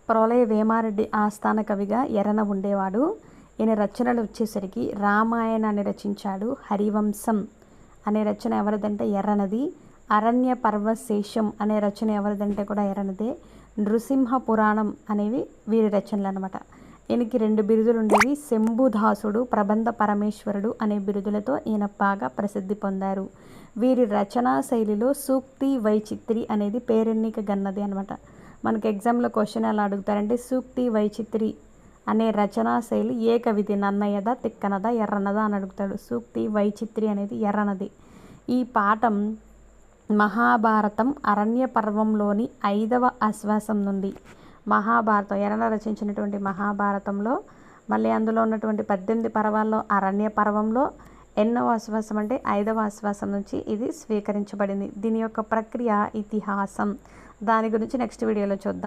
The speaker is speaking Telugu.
ప్రోలయ వేమారెడ్డి ఆస్థాన కవిగా ఎర్రన ఉండేవాడు. ఈయన రచనలు వచ్చేసరికి రామాయణాన్ని రచించాడు. హరివంశం అనే రచన ఎవరిదంటే ఎర్రనది. అరణ్య పర్వశేషం అనే రచన ఎవరిదంటే కూడా ఎర్రనదే. నృసింహ పురాణం అనేవి వీరి రచనలు అనమాట. ఈయనకి 2 బిరుదులు ఉండేవి. శంభుదాసుడు, ప్రబంధ పరమేశ్వరుడు అనే బిరుదులతో ఈయన బాగా ప్రసిద్ధి పొందారు. వీరి రచనా శైలిలో సూక్తి వైచిత్రి అనేది పేరెన్నిక గన్నది అనమాట. మనకి ఎగ్జామ్లో క్వశ్చన్ ఎలా అడుగుతారంటే సూక్తి వైచిత్రి అనే రచనా శైలి ఏ కవిది, నన్నయ్యదా, తిక్కనదా, ఎర్రనదా అని అడుగుతాడు. సూక్తి వైచిత్రి అనేది ఎర్రనది. ఈ పాఠం మహాభారతం అరణ్య పర్వంలోని 5వ ఆశ్వాసం నుండి, మహాభారతం ఎర్రన రచించినటువంటి మహాభారతంలో మళ్ళీ అందులో ఉన్నటువంటి 18 పర్వాల్లో అరణ్య పర్వంలో ఎన్నవ ఆశ్వాసం అంటే 5వ ఆశ్వాసం నుంచి ఇది స్వీకరించబడింది. దీని యొక్క ప్రక్రియ ఇతిహాసం. దాని గురించి నెక్స్ట్ వీడియోలో చూద్దాం.